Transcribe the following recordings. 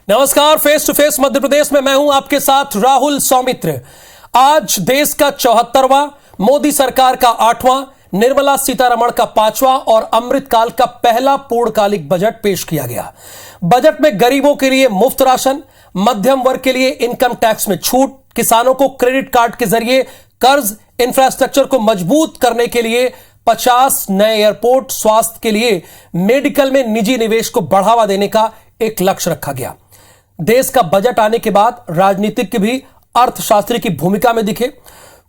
नमस्कार, face to face Madhya Pradesh में मैं हूं आपके साथ राहुल सौमित्र। आज देश का 74वां, मोदी सरकार का 8वां, निर्मला सीतारमण का 5वां और अमृतकाल का पहला पूर्णकालिक बजट पेश किया गया। बजट में गरीबों के लिए मुफ्त राशन, मध्यम वर्ग के लिए इनकम टैक्स में छूट, किसानों को क्रेडिट कार्ड के जरिए कर्ज, इंफ्रास्ट्रक्चर को मजबूत करने के लिए 50 नए एयरपोर्ट, स्वास्थ्य के लिए मेडिकल में निजी निवेश को बढ़ावा देने का एक लक्ष्य रखा गया। देश का बजट आने के बाद राजनीतिज्ञ भी अर्थशास्त्री की भूमिका में दिखे।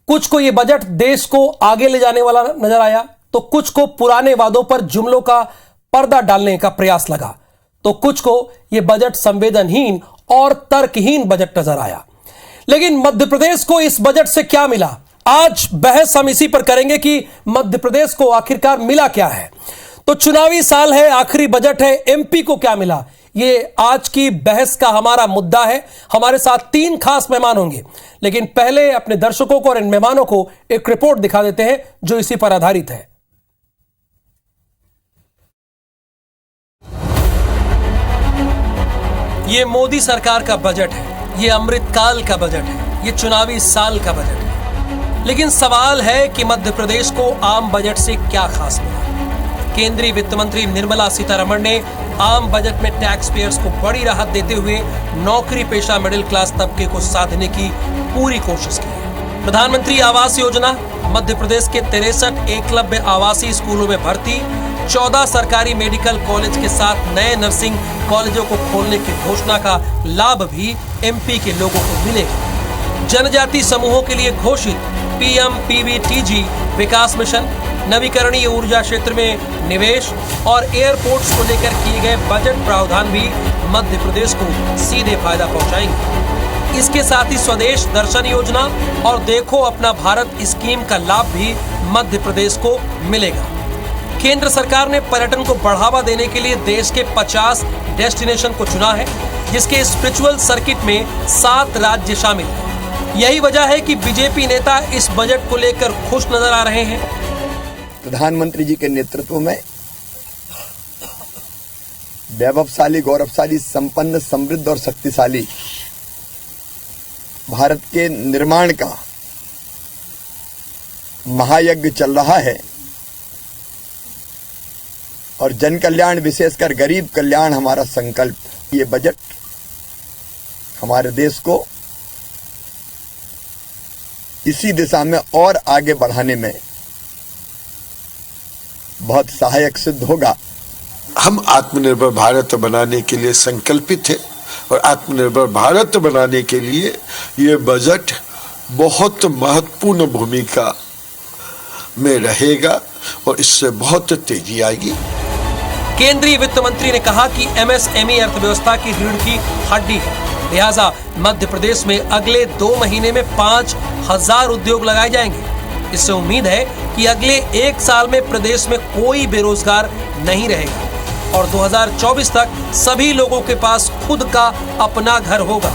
कुछ को यह बजट देश को आगे ले जाने वाला नजर आया, तो कुछ को पुराने वादों पर जुमलों का पर्दा डालने का प्रयास लगा, तो कुछ को यह बजट संवेदनहीन और तर्कहीन बजट नजर आया। लेकिन मध्य प्रदेश को इस बजट से क्या मिला? आज बहस हम इसी पर करेंगे कि मध्य प्रदेश को आखिरकार मिला क्या है। तो चुनावी साल है, आखिरी बजट है, एमपी को क्या मिला, ये आज की बहस का हमारा मुद्दा है। हमारे साथ 3 खास मेहमान होंगे, लेकिन पहले अपने दर्शकों को और इन मेहमानों को एक रिपोर्ट दिखा देते हैं जो इसी पर आधारित है। ये मोदी सरकार का बजट है, ये अमृतकाल का बजट है, ये चुनावी साल का बजट है। लेकिन सवाल है कि मध्य प्रदेश को आम बजट से क्या खास मिला? केंद्रीय वित्त मंत्री निर्मला सीतारमण ने आम बजट में टैक्स पेयर्स को बड़ी राहत देते हुए नौकरी पेशा मिडिल क्लास तबके को साधने की पूरी कोशिश की है। प्रधानमंत्री आवास योजना, मध्य प्रदेश के 63 एकलव्य आवासीय स्कूलों में भर्ती, 14 सरकारी मेडिकल कॉलेज के साथ नए नर्सिंग कॉलेजों को खोलने की घोषणा का लाभ भी एमपी के लोगों को मिलेगा। जनजाति समूहों के लिए घोषित PMPBTG विकास मिशन, नवीकरणीय ऊर्जा क्षेत्र में निवेश और एयरपोर्ट्स को लेकर किए गए बजट प्रावधान भी मध्य प्रदेश को सीधे फायदा पहुंचाएंगे। इसके साथ ही स्वदेश दर्शन योजना और देखो अपना भारत स्कीम का लाभ भी मध्य प्रदेश को मिलेगा। केंद्र सरकार ने पर्यटन को बढ़ावा देने के लिए देश के 50 डेस्टिनेशन को चुना है, जिसके स्पिरिचुअल सर्किट में 7 राज्य शामिल हैं। यही वजह है कि बीजेपी नेता इस बजट को लेकर खुश नजर आ रहे हैं। प्रधानमंत्री जी के नेतृत्व में वैभवशाली, गौरवशाली, संपन्न, समृद्ध और शक्तिशाली भारत के निर्माण का महायज्ञ चल रहा है और जन कल्याण, विशेषकर गरीब कल्याण हमारा संकल्प। ये बजट हमारे देश को इसी दिशा में और आगे बढ़ाने में बहुत सहायक सिद्ध होगा। हम आत्मनिर्भर भारत बनाने के लिए संकल्पित हैं और आत्मनिर्भर भारत बनाने के लिए ये बजट बहुत महत्वपूर्ण भूमिका में रहेगा और इससे बहुत तेजी आएगी। केंद्रीय वित्त मंत्री ने कहा कि MSME अर्थव्यवस्था की रीढ़ की हड्डी है, लिहाजा मध्य प्रदेश में अगले 2 महीने में 5000 उद्योग लगाए जाएंगे। इससे उम्मीद है कि अगले 1 साल में प्रदेश में कोई बेरोजगार नहीं रहेगा और 2024 तक सभी लोगों के पास खुद का अपना घर होगा।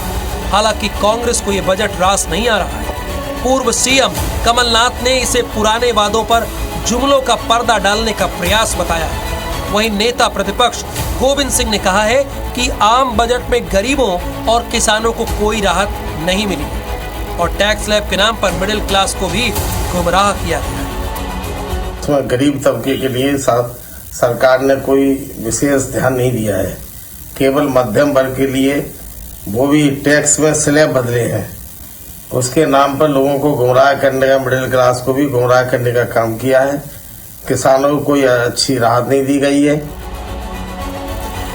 हालांकि कांग्रेस को यह बजट रास नहीं आ रहा है। पूर्व सीएम कमलनाथ ने इसे पुराने वादों पर जुमलों का पर्दा डालने का प्रयास बताया है। वहीं नेता प्रतिपक्ष गोविंद सिंह ने कहा है कि आम बजट में गरीबों और किसानों को कोई राहत नहीं मिली और टैक्स स्लैब के नाम पर मिडिल क्लास को भी गुमराह किया गया है। इसमें गरीब तबके के लिए सरकार ने कोई विशेष ध्यान नहीं दिया है। केवल मध्यम वर्ग के लिए वो भी टैक्स में स्लैब बदले हैं, उसके नाम पर लोगों को गुमराह करने का, मिडिल क्लास को भी गुमराह करने का काम किया है। किसानों को कोई अच्छी राहत नहीं दी गई है।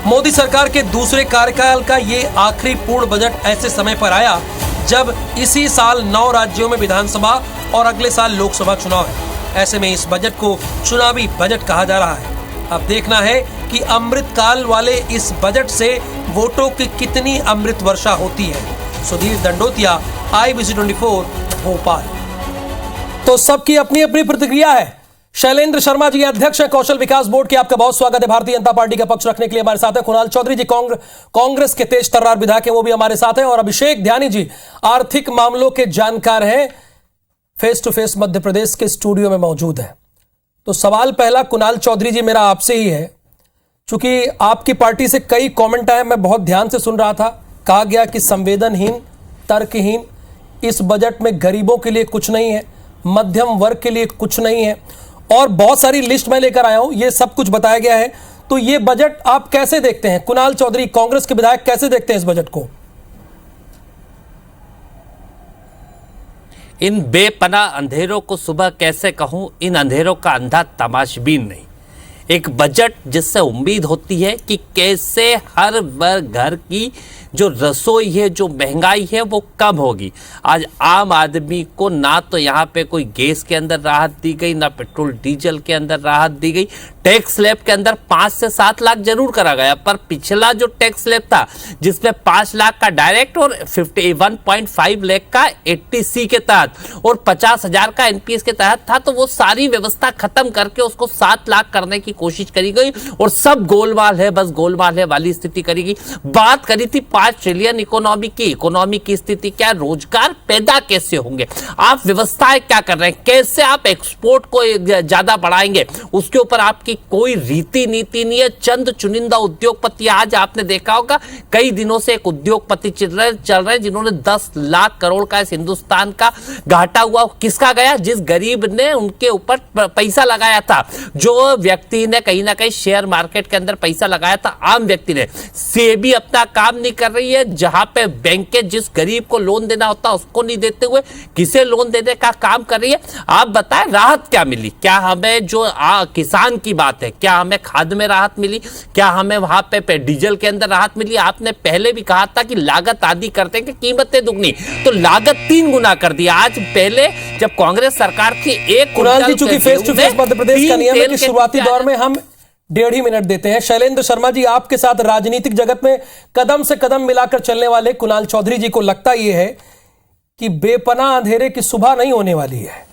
मोदी सरकार के दूसरे कार्यकाल का ये आखिरी पूर्ण बजट ऐसे समय पर आया जब इसी साल 9 राज्यों में विधानसभा और अगले साल लोकसभा चुनाव है। ऐसे में इस बजट को चुनावी बजट कहा जा रहा है। अब देखना है कि अमृतकाल वाले इस बजट से वोटों की कितनी अमृत वर्षा होती है। सुधीर दंडोतिया, IBC24 भोपाल। तो सबकी अपनी अपनी प्रतिक्रिया है। शैलेंद्र शर्मा जी अध्यक्ष हैं कौशल विकास बोर्ड के, आपका बहुत स्वागत है। भारतीय जनता पार्टी का पक्ष रखने के लिए हमारे साथ है कुणाल चौधरी जी, कांग्रेस के तेज तर्रार विधायक हैं, वो भी हमारे साथ हैं। और अभिषेक ध्यानी जी आर्थिक मामलों के जानकार हैं, face to face Madhya Pradesh के स्टूडियो में मौजूद है। तो सवाल पहला कुणाल चौधरी जी मेरा आपसे ही है, चूंकि आपकी पार्टी से कई कमेंट आए, मैं बहुत ध्यान से सुन रहा था। कहा गया कि संवेदनहीन, तर्कहीन, इस बजट में गरीबों के लिए कुछ नहीं है, मध्यम वर्ग के लिए कुछ नहीं है, और बहुत सारी लिस्ट मैं लेकर आया हूं, ये सब कुछ बताया गया है। तो ये बजट आप कैसे देखते हैं? कुणाल चौधरी, कांग्रेस के विधायक, कैसे देखते हैं इस बजट को? इन बेपनाह अंधेरों को सुबह कैसे कहूं, इन अंधेरों का अंधा तमाशबीन नहीं। एक बजट जिससे उम्मीद होती है कि कैसे हर वर्ग घर की जो रसोई है, जो महंगाई है, वो कम होगी। आज आम आदमी को ना तो यहाँ पे कोई गैस के अंदर राहत दी गई, ना पेट्रोल डीजल के अंदर राहत दी गई। टैक्स स्लैब के अंदर 5 से 7 लाख जरूर करा गया, पर पिछला जो टैक्स स्लैब था जिसमें 5 लाख का डायरेक्ट और 51.5 लाख का 80C के तहत और 50,000 का एनपीएस के तहत था, तो वो सारी व्यवस्था खत्म करके उसको 7 लाख करने की कोशिश करी गई और सब गोलमाल है, बस गोलमाल है वाली स्थिति करी गई। बात करी थी 5 ट्रिलियन इकोनॉमी की स्थिति क्या, रोजगार पैदा कैसे होंगे, आप व्यवस्थाएं क्या कर रहे हैं, कैसे आप एक्सपोर्ट को ज्यादा बढ़ाएंगे, उसके ऊपर आपकी कोई रीति नीति नहीं है। चंद चुनिंदा उद्योगपति, आज आपने देखा होगा कई दिनों से एक उद्योगपति चल रहे हैं जिन्होंने 10 लाख करोड़ का इस हिंदुस्तान का घाटा हुआ। किसका गया? जिस गरीब ने उनके ऊपर पैसा लगाया था, जो व्यक्ति ने कहीं ना कहीं शेयर मार्केट के अंदर पैसा लगाया था, आम व्यक्ति ने। सेबी अपना काम नहीं कर रही है, जहां पे बैंकें जिस गरीब को लोन देना होता है उसको नहीं देते हुए किसे लोन देने का काम कर रही है। आप बताएं राहत क्या मिली? क्या हमें जो किसान की बात है, क्या हमें खाद में राहत मिली? क्या हमें वहां पे डीजल के अंदर राहत मिली? आपने पहले भी कहा था कि लागत आदि करते हैं कि कीमतें दुगनी, तो लागत 3 गुना कर दी। आज पहले जब कांग्रेस सरकार की एक कुणाल जी, चूंकि face to face Madhya Pradesh का नियम है कि शुरुआती दौर में हम 1.5 ही मिनट देते हैं। शैलेंद्र शर्मा जी, आपके साथ राजनीतिक जगत में कदम से कदम मिलाकर चलने वाले कुणाल चौधरी जी को लगता यह है कि बेपनाह अंधेरे की सुबह नहीं होने वाली है?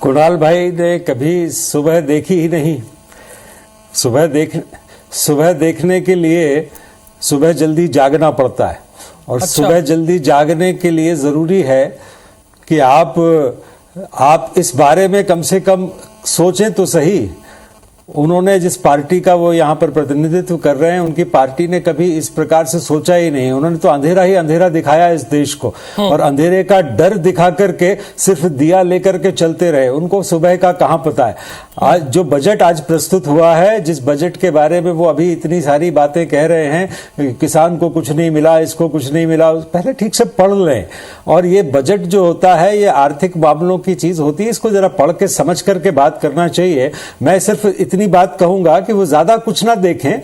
कुणाल भाई ने कभी सुबह देखी ही नहीं। सुबह देखने के लिए सुबह जल्दी जागना पड़ता है, और अच्छा। सुबह जल्दी जागने के लिए जरूरी है कि आप इस बारे में कम से कम सोचें तो सही। उन्होंने जिस पार्टी का वो यहाँ पर प्रतिनिधित्व कर रहे हैं, उनकी पार्टी ने कभी इस प्रकार से सोचा ही नहीं। उन्होंने तो अंधेरा ही अंधेरा दिखाया इस देश को, और अंधेरे का डर दिखा करके सिर्फ दिया लेकर के चलते रहे। उनको सुबह का कहाँ पता है। आज जो बजट आज प्रस्तुत हुआ है, जिस बजट के बारे में वो अभी इतनी सारी बातें कह रहे हैं, किसान को कुछ नहीं मिला, इसको कुछ नहीं मिला, पहले ठीक से पढ़ लें। और ये बजट जो होता है, ये आर्थिक मामलों की चीज होती है, इसको जरा पढ़ के समझ करके बात करना चाहिए। मैं सिर्फ इतनी बात कहूंगा कि वो ज्यादा कुछ ना देखें।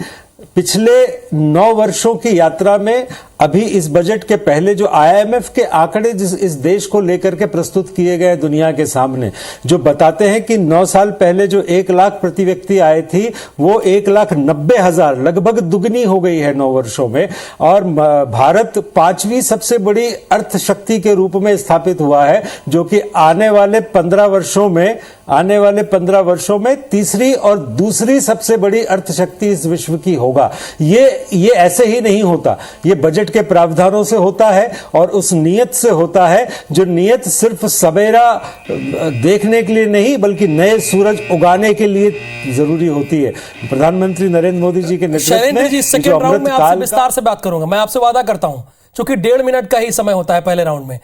पिछले 9 वर्षों की यात्रा में अभी इस बजट के पहले जो आईएमएफ के आंकड़े जिस इस देश को लेकर के प्रस्तुत किए गए दुनिया के सामने, जो बताते हैं कि 9 साल पहले जो 1 लाख प्रति व्यक्ति आए थी, वो 1,90,000 लगभग दुगनी हो गई है 9 वर्षों में। और भारत 5वीं सबसे बड़ी अर्थशक्ति के रूप में स्थापित हुआ है, जो कि आने वाले 15 वर्षों में तीसरी और दूसरी सबसे बड़ी अर्थशक्ति इस विश्व की होगा। ये ऐसे ही नहीं होता, ये बजट के प्रावधानों से होता है और उस नियत से होता है, जो नियत सिर्फ सवेरा देखने के लिए नहीं बल्कि नए सूरज उगाने के लिए जरूरी होती है। प्रधानमंत्री नरेंद्र मोदी जी के नेतृत्व में जी, सेकंड राउंड में आपसे विस्तार से बात करूंगा। मैं आपसे वादा करता हूं, क्योंकि 1.5 मिनट का ही समय होता है पहले राउंड में।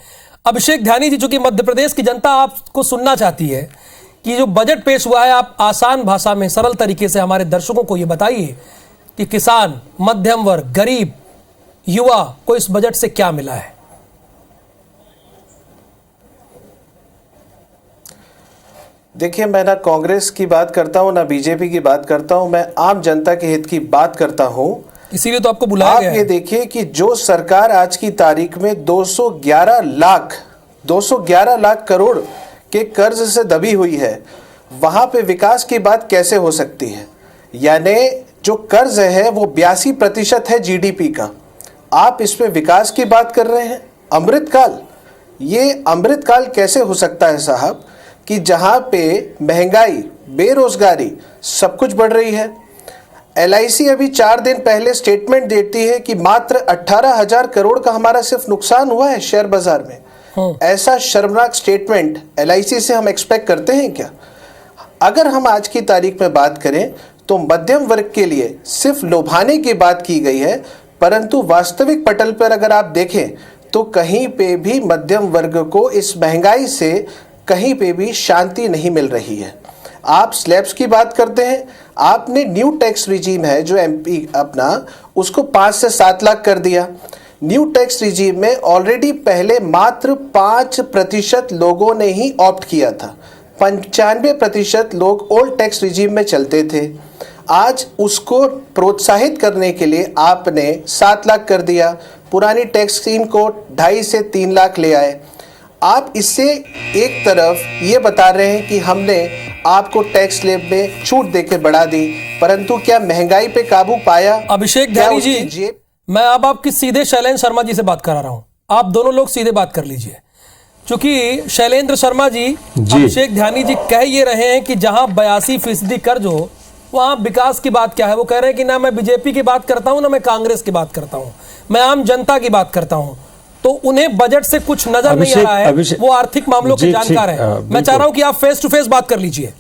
अभिषेक ध्यानी जी, चूंकि मध्य प्रदेश की जनता आपको सुनना चाहती है कि जो बजट पेश हुआ है, आप आसान भाषा में सरल तरीके से हमारे दर्शकों को यह बताइए कि किसान, मध्यम वर्ग, गरीब, युवा को इस बजट से क्या मिला है? देखिए, मैं ना कांग्रेस की बात करता हूं, ना बीजेपी की बात करता हूं, मैं आम जनता के हित की बात करता हूं। इसीलिए तो आपको बुलाया गया है। आप ये देखिए कि जो सरकार आज की तारीख में 211 लाख करोड़ के कर्ज से दबी हुई है, वहां पे विकास की बात कैसे हो सकती है? यानी जो कर्ज है वो 82% है जीडीपी का। आप इसमें विकास की बात कर रहे हैं। अमृतकाल, ये अमृतकाल कैसे हो सकता है साहब, कि जहां पे महंगाई, बेरोजगारी, सब कुछ बढ़ रही है। एलआईसी अभी 4 दिन पहले स्टेटमेंट देती है कि मात्र 18,000 करोड़ का हमारा सिर्फ नुकसान हुआ है शेयर बाजार में। ऐसा शर्मनाक स्टेटमेंट एलआईसी से हम एक्सपेक्ट करते हैं क्या? अगर हम आज की तारीख में बात करें तो मध्यम वर्ग के लिए सिर्फ लुभाने की बात की गई है, परंतु वास्तविक पटल पर अगर आप देखें तो कहीं पे भी मध्यम वर्ग को इस महंगाई से कहीं पे भी शांति नहीं मिल रही है। आप स्लैब्स की बात करते हैं, आपने न्यू टैक्स रिजीम है जो एमपी अपना, उसको 5 से 7 लाख कर दिया। न्यू टैक्स रिजीम में ऑलरेडी पहले मात्र 5% लोगों ने ही ऑप्ट किया था, 95% लोग ओल्ड टैक्स रिजीम में चलते थे। आज उसको प्रोत्साहित करने के लिए आपने 7 लाख कर दिया, पुरानी टैक्स स्कीम को 2.5 से 3 लाख ले आए। आप इससे एक तरफ ये बता रहे हैं कि हमने आपको टैक्स स्लैब में छूट देकर बढ़ा दी, परंतु क्या महंगाई पे काबू पाया? अभिषेक ध्यानी जी, मैं अब आपकी सीधे शैलेंद्र शर्मा जी से बात करा रहा हूं, आप दोनों लोग सीधे बात कर लीजिए, क्योंकि शैलेंद्र शर्मा जी अभिषेक ध्यानी जी कह ये रहे हैं कि जहां 82% कर्ज हो वहां विकास की बात क्या है। वो कह रहे हैं कि ना मैं बीजेपी की बात करता हूं ना मैं कांग्रेस की बात करता हूं, मैं आम जनता की बात करता हूं। तो उन्हें बजट से कुछ नजर नहीं आ रहा है, वो आर्थिक मामलों के जानकार हैं। मैं चाह रहा हूं कि आप फेस टू फेस बात कर लीजिए।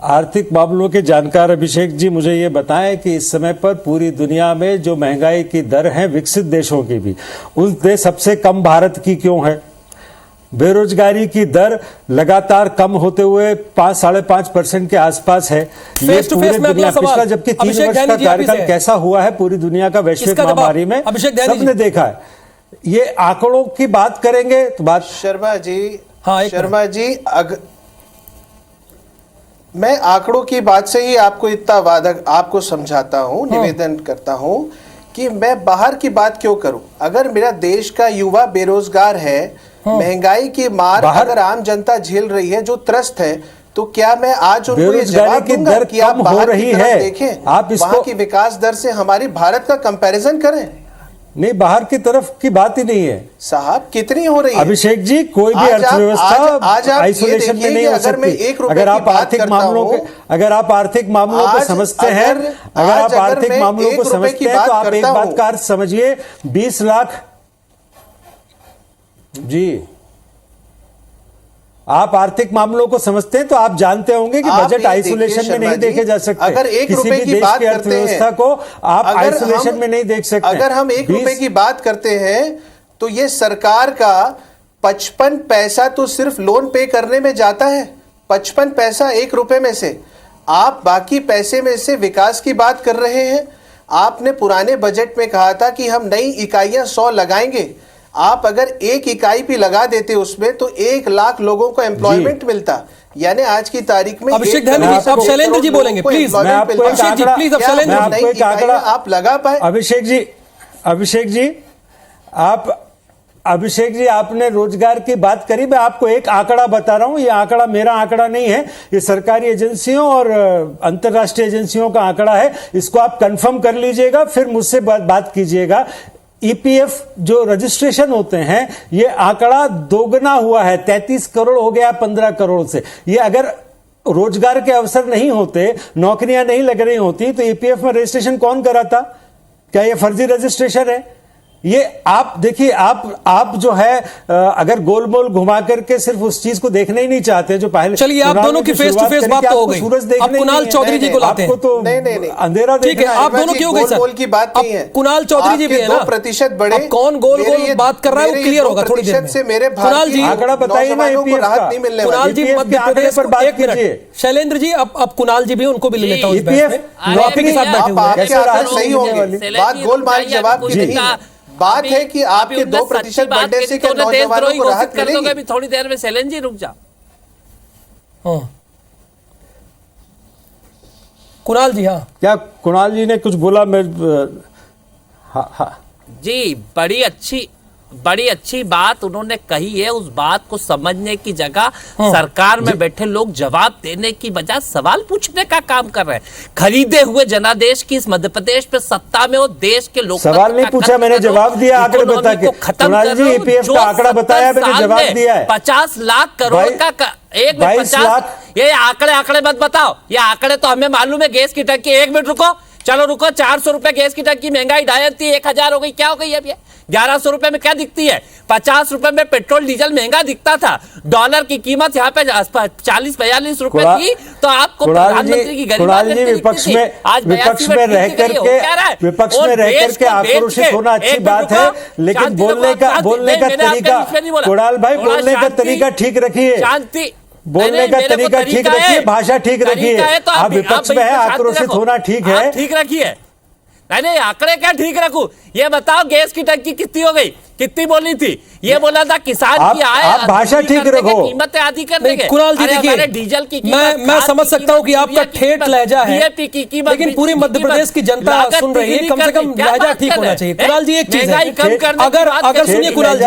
आर्थिक मामलों के जानकार अभिषेक जी, मुझे ये बताएं कि इस समय पर पूरी दुनिया में जो महंगाई की दर है विकसित देशों की भी, उससे सबसे कम भारत की क्यों है? बेरोजगारी की दर लगातार कम होते हुए 5-5.5% के आसपास है। ये पूरी दुनिया पिछला जबकि 3 वर्ष का कार्यकाल कैसा हुआ है पूरी दुनिया का वैश्विक महामारी में सबने देखा है। ये आंकड़ों की बात करेंगे तो बात शर्मा जी, शर्मा जी, मैं आंकड़ों की बात से ही आपको इतना वादक आपको समझाता हूं, निवेदन करता हूं कि मैं बाहर की बात क्यों करूं। अगर मेरा देश का युवा बेरोजगार है, महंगाई की मार अगर आम जनता झेल रही है, जो त्रस्त है, तो क्या मैं आज उनको ये जवाब दूंगा कि आप बाहर की तरफ देखें, आप वहां की विकास दर से हमारी भारत का कंपैरिजन करें? नहीं, बाहर की तरफ की बात ही नहीं है साहब। कितनी हो रही है अभिषेक जी? कोई भी अर्थव्यवस्था आइसोलेशन में नहीं हो सकती। अगर आप आर्थिक मामलों को समझते हैं, अगर आप आर्थिक मामलों को समझते हैं तो आप एक बात का अर्थ समझिए, 20 लाख जी, आप आर्थिक मामलों को समझते हैं तो आप जानते होंगे कि बजट आइसोलेशन में नहीं देखे जा सकते। अगर 1 रुपए की बात करते हैं को आप आइसोलेशन में नहीं देख सकते। अगर हम 1 रुपए की बात करते हैं तो ये सरकार का 55 पैसा तो सिर्फ लोन पे करने में जाता है। 55 पैसा 1 रुपए में से, आप बाकी पैसे में से विकास की बात कर रहे हैं। आपने पुराने बजट में कहा था कि हम नई इकाइयां 100 लगाएंगे। आप अगर 1 इकाई भी लगा देते उसमें तो 1 लाख लोगों को एम्प्लॉयमेंट मिलता, यानी आज की तारीख में अभिषेक ध्यानी जी, अब शैलेंद्र जी बोलेंगे प्लीज। अभिषेक जी प्लीज, अब शैलेंद्र जी आप लगा पाए। अभिषेक जी आपने रोजगार की बात करी, मैं आपको एक आंकड़ा बता रहा हूं। ये आंकड़ा मेरा आंकड़ा नहीं है, ये सरकारी एजेंसियों और अंतरराष्ट्रीय एजेंसियों का आंकड़ा है। इसको आप कंफर्म कर लीजिएगा, फिर मुझसे बात कीजिएगा। ईपीएफ जो रजिस्ट्रेशन होते हैं, ये आंकड़ा दोगुना हुआ है, 33 करोड़ हो गया 15 करोड़ से। ये अगर रोजगार के अवसर नहीं होते, नौकरियां नहीं लग रही होती, तो ईपीएफ में रजिस्ट्रेशन कौन कराता? क्या ये फर्जी रजिस्ट्रेशन है? ये आप देखिए, आप जो है अगर गोलमोल घुमा करके सिर्फ उस चीज को देखना ही नहीं चाहते जो पहले। चलिए, आप दोनों की फेस टू फेस बात तो हो गई। अब कुणाल चौधरी जी को लाते हैं। तो नहीं, अंधेरा ठीक है, आप दोनों क्यों गए सर? गोल की बात नहीं है। कुणाल चौधरी जी भी है ना, 2% बढ़े। अब कौन गोल बात कर रहा है वो क्लियर होगा थोड़ी देर में। से मेरे कुणाल जी आंकड़ा बताइए ना, राहत नहीं मिलने वाली। कुणाल जी मध्य प्रदेश पर बात कीजिए। शैलेंद्र जी, अब कुणाल जी भी, उनको भी ले लेता हूं। आप ही के साथ बैठे हुए सही होंगे, बात गोलमाल जवाब की नहीं है। बात है कि आपके 2% बढ़ने से क्या नौजवानों को राहत मिलेगी? थोड़ी देर में शैलेंद्र जी रुक जा। कुणाल जी, हाँ क्या कुणाल जी ने कुछ बोला? मैं जी, बड़ी अच्छी बात उन्होंने कही है। उस बात को समझने की जगह सरकार में बैठे लोग जवाब देने की बजाय सवाल पूछने का काम कर रहे हैं। खरीदे हुए जनादेश की इस मध्य प्रदेश पे सत्ता में वो देश के लोग सवाल नहीं पूछा, मैंने जवाब दिया आंकड़े बता के। कुणाल जी, ईपीएफ का आंकड़ा बताया, मैंने जवाब दिया है। 50 लाख करोड़ का एक में 50 लाख। ये आंकड़े मत बताओ, ये आंकड़े तो हमें मालूम है। गैस की टंकी, 1 मिनट रुको, चलो रुको, 400 रुपए गैस की टंकी, महंगाई 2,500 थी, 1,000 हो गई, क्या हो गई अब ये 1100 रुपए में क्या दिखती है? 50 रुपए में पेट्रोल डीजल महंगा दिखता था, डॉलर की कीमत यहाँ पे 40-42 रुपए थी, तो आपको प्रधानमंत्री की गरीबी विपक्ष में रह करके आक्रोशित होना अच्छी बात है, लेकिन बोलने का तरीका, कुणाल भाई बोलने का तरीका ठीक रखिए, शांति बोलने का तरीका ठीक रखिए, भाषा ठीक रखिए। आप विपक्ष में है, आक्रोशित होना ठीक है, ठीक रखिए। नहीं, आंकड़े क्या ठीक रखूं? ये बताओ, गैस की टंकी कितनी हो गई, कितनी बोली थी? ये बोला था किसान की आय, आप भाषा ठीक रखो, कीमतें आदि कर देंगे। कुणाल जी देखिए, डीजल की मैं समझ सकता हूं कि आपका ठेठ लहजा है, लेकिन पूरी मध्य प्रदेश की जनता सुन रही है, कम से कम लहजा ठीक होना चाहिए। कुणाल जी एक चीज है, अगर सुनिए कुणाल जी,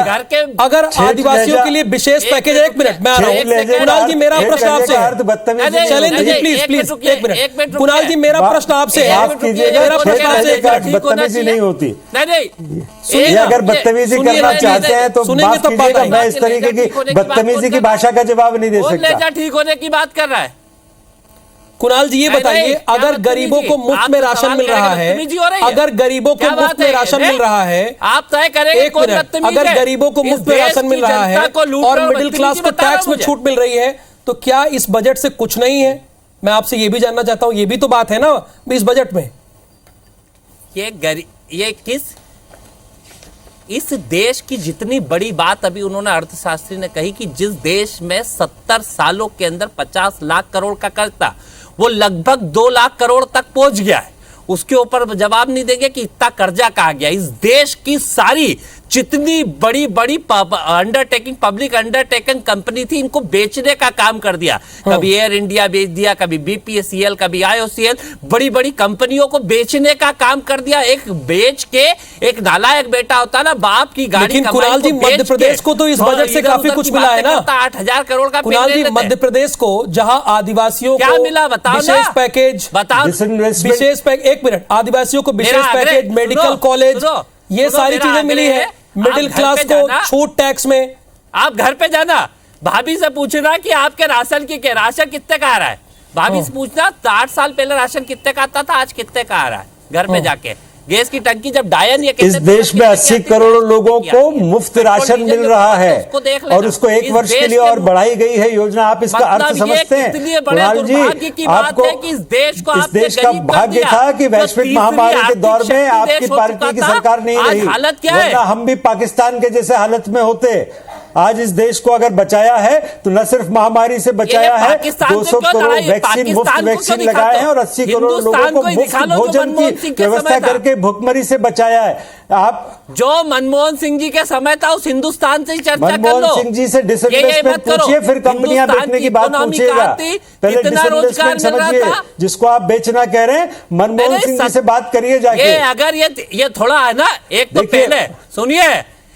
अगर आदिवासियों के लिए विशेष पैकेज, 1 मिनट मैं आ रहा हूँ कुणाल जी, मेरा प्रश्न आपसे है, शैलेंद्र जी प्लीज 1 मिनट, कुणाल जी मेरा प्रश्न आपसे है, मेरा प्रश्न आपसे, बदतमीजी नहीं होती, नहीं, अगर बदतमीजी करना चाहते हैं तो माफ कीजिएगा, मैं इस तरीके की बदतमीजी की भाषा का जवाब नहीं दे सकता। ठीक होने की बात कर रहा है कुणाल जी, ये बताइए, अगर गरीबों को मुफ्त में राशन मिल रहा है, अगर गरीबों को मुफ्त में राशन मिल रहा है, आप तय करेंगे, एक मिनट, अगर गरीबों को मुफ्त में राशन मिल रहा है और मिडिल क्लास को टैक्स में छूट मिल रही है, तो क्या इस बजट से कुछ नहीं है? मैं आपसे ये भी जानना चाहता हूं, ये भी तो बात है ना इस बजट में। ये इस देश की जितनी बड़ी बात अभी उन्होंने अर्थशास्त्री ने कही कि जिस देश में 70 सालों के अंदर 50 लाख करोड़ का कर्ज था, वो लगभग 2 लाख करोड़ तक पहुंच गया है, उसके ऊपर जवाब नहीं देंगे कि इतना कर्जा कहाँ गया। इस देश की सारी जितनी बड़ी बड़ी अंडरटेकिंग, पब्लिक अंडरटेकिंग कंपनी थी, इनको बेचने का काम कर दिया। कभी एयर इंडिया बेच दिया, कभी बीपीएससीएल, कभी आईओसीएल, बड़ी बड़ी कंपनियों को बेचने का काम कर दिया। एक बेच के, एक नालायक बेटा होता ना, बाप की गाड़ी, लेकिन कुणाल जी मध्य प्रदेश को तो इस बजट से काफी कुछ मिला है ना, 8,000 करोड़ का। कुणाल जी मध्य प्रदेश को जहां आदिवासियों क्या को मिला बताओ, विशेष पैकेज, बताओ, विशेष पैकेज, 1 मिनट, आदिवासियों को विशेष पैकेज, मेडिकल कॉलेज, ये सारी चीजें मिली है, मिडिल क्लास को छूट टैक्स में। आप घर पे जाना, भाभी से पूछना कि आपके राशन राशन कितने का आ रहा है, भाभी से पूछना 8 साल पहले राशन कितने का आता था, आज कितने का आ रहा है। घर पे जाके गैस की टंकी जब डायन, ये इस देश में 80 करोड़ लोगों को मुफ्त राशन मिल रहा है और उसको 1 वर्ष के लिए और बढ़ाई गई है योजना। आप इसका अर्थ समझते हैं कुणाल जी? आपको इस देश का भाग्य था कि वैश्विक महामारी के दौर में आपकी पार्टी की सरकार नहीं रही, वरना हम भी पाकिस्तान के जैसे हालत में होते। आज इस देश को अगर बचाया है तो न सिर्फ महामारी से बचाया है, 200 करोड़ वैक्सीन, मुफ्त वैक्सीन लगाए हैं और 80 करोड़ लोगों को मुफ्त भोजन की व्यवस्था करके भुखमरी से बचाया है। आप जो मनमोहन सिंह जी के समय था उस हिंदुस्तान से चर्चा कर लो, मनमोहन सिंह जी से डिसइन्वेस्टमेंट पूछिए, फिर कंपनियां बेचने की बात पूछिएगा। पहले डिसइन्वेस्टमेंट समझिए, जिसको आप बेचना कह रहे हैं, मनमोहन सिंह जी से बात करिए जाके। अगर ये थोड़ा है ना, एक तो पहले सुनिए,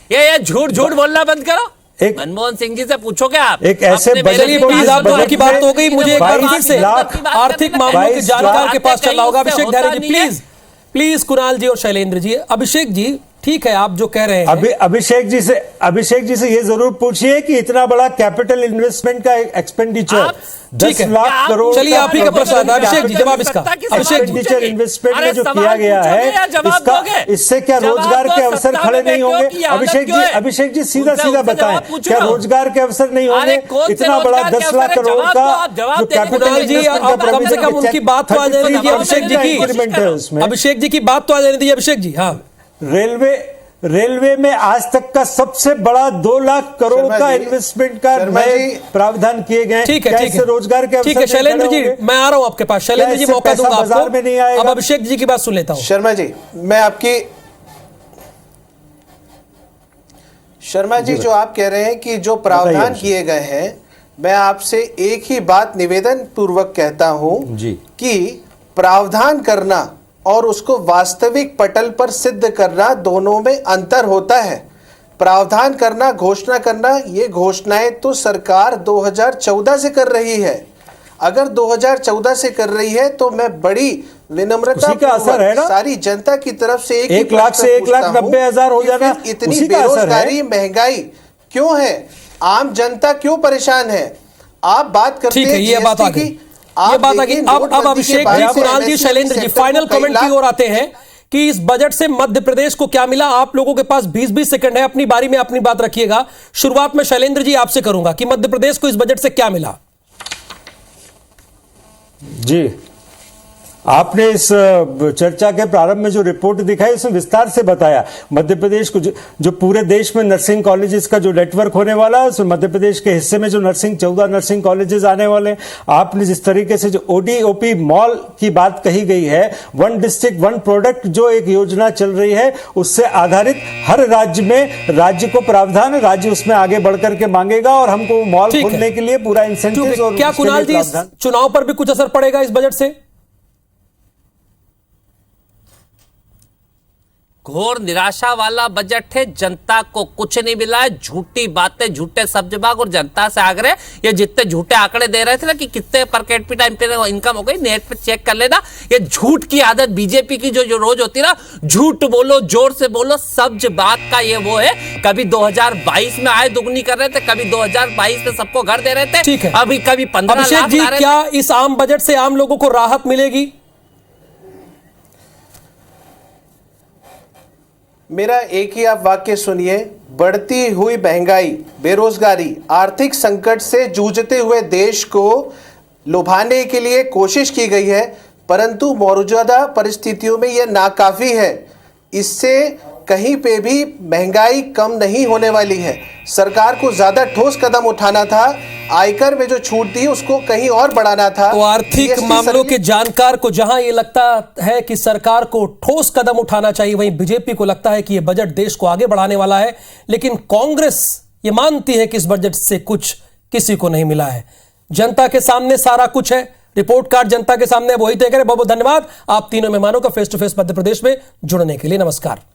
ये झूठ बोलना बंद करो। मनमोहन सिंह जी से पूछोगे आप, एक ऐसे बजट की बात हो गई। मुझे एक बार फिर से आर्थिक मामलों के जानकार के पास चलना होगा। अभिषेक धारे जी प्लीज कुणाल जी और शैलेंद्र जी। अभिषेक जी, ठीक है आप जो कह रहे हैं, अभिषेक जी से ये जरूर पूछिए कि इतना बड़ा कैपिटल इन्वेस्टमेंट का एक्सपेंडिचर 10 लाख करोड़, चलिए आप ही का प्रश्न आता है अभिषेक जी, जवाब इसका। अभिषेक जी, इन्वेस्टमेंट में जो किया गया है, इससे क्या रोजगार के अवसर खड़े नहीं होंगे? अभिषेक जी सीधा बताएं, क्या रोजगार के अवसर नहीं होंगे? इतना बड़ा 10 लाख करोड़ का जो कैपिटल जी, कम से कम उनकी बात तो आ जाने दीजिए अभिषेक जी की, अभिषेक जी की बात तो आ जाने दीजिए अभिषेक जी। हाँ, रेलवे में आज तक का सबसे बड़ा 2 लाख करोड़ का इन्वेस्टमेंट का नए प्रावधान किए गए। ठीक है, रोजगार के अवसर। ठीक है शैलेंद्र जी, मैं आ रहा हूं आपके पास। शैलेंद्र जी मौका दूंगा आपको, में नहीं आएगा। अब अभिषेक जी की बात सुन लेता हूं। शर्मा जी जो आप कह रहे हैं कि जो प्रावधान किए गए हैं, मैं आपसे एक ही बात निवेदन पूर्वक कहता हूं कि प्रावधान करना और उसको वास्तविक पटल पर सिद्ध करना, दोनों में अंतर होता है। प्रावधान करना, घोषणा करना, ये घोषणाएं तो सरकार 2014 से कर रही है। अगर 2014 से कर रही है तो मैं बड़ी विनम्रता का असर है ना, सारी जनता की तरफ से 1 लाख से 1,90,000 हो जाना, इतनी बेरोजगारी, महंगाई क्यों है? आम जनता क्यों परेशान है? आप बात करते हैं ये बात आ गई। ये बात आ गई। अब अभिषेक जी, कुणाल जी, शैलेंद्र जी, फाइनल कमेंट की ओर आते हैं कि इस बजट से मध्य प्रदेश को क्या मिला। आप लोगों के पास 20-20 सेकंड है, अपनी बारी में अपनी बात रखिएगा। शुरुआत में शैलेंद्र जी आपसे करूंगा कि मध्य प्रदेश को इस बजट से क्या मिला। जी, आपने इस चर्चा के प्रारंभ में जो रिपोर्ट दिखाई उसमें विस्तार से बताया मध्य प्रदेश को जो पूरे देश में नर्सिंग कॉलेजेस का जो नेटवर्क होने वाला है, उसमें मध्य प्रदेश के हिस्से में जो 14 नर्सिंग कॉलेजेस आने वाले हैं। आपने जिस तरीके से जो ओडीओपी मॉल की बात कही गई है, वन डिस्ट्रिक्ट वन प्रोडक्ट जो एक योजना चल रही है, उससे आधारित हर राज्य में राज्य को प्रावधान, राज्य उसमें आगे बढ़कर के मांगेगा और हमको मॉल खोलने के लिए पूरा इंसेंटिव। और क्या कुणाल जी, चुनाव पर भी कुछ असर पड़ेगा इस बजट से? घोर निराशा वाला बजट है। जनता को कुछ नहीं मिला है, झूठी बातें, झूठे सब्जबाग और जनता से आग्रह, ये जितने झूठे आंकड़े दे रहे थे ना कि कितने पर कैपिटा इनकम हो गई, नेट पे चेक कर लेना। ये झूठ की आदत बीजेपी की जो रोज होती है ना, झूठ बोलो, जोर से बोलो, सब्जबाग का ये वो है। कभी 2022 में आय दुगनी कर रहे थे, कभी 2022 में सबको घर दे रहे थे, ठीक है। अभी कभी 15 लाख जी, क्या इस आम बजट से आम लोगों को राहत मिलेगी? मेरा एक ही आप वाक्य सुनिए। बढ़ती हुई महंगाई, बेरोजगारी, आर्थिक संकट से जूझते हुए देश को लुभाने के लिए कोशिश की गई है, परंतु मौजूदा परिस्थितियों में यह नाकाफी है। इससे कहीं पे भी महंगाई कम नहीं होने वाली है। सरकार को ज्यादा ठोस कदम उठाना था, आयकर में जो छूट दी उसको कहीं और बढ़ाना था। तो आर्थिक मामलों के जानकार को जहां ये लगता है कि सरकार को ठोस कदम उठाना चाहिए, वहीं बीजेपी को लगता है कि यह बजट देश को आगे बढ़ाने वाला है। लेकिन कांग्रेस ये मानती है कि इस बजट से कुछ किसी को नहीं मिला है। जनता के सामने सारा कुछ है, रिपोर्ट कार्ड जनता के सामने वही तय करे। बहुत बहुत धन्यवाद आप तीनों मेहमानों का face to face Madhya Pradesh में जुड़ने के लिए। नमस्कार।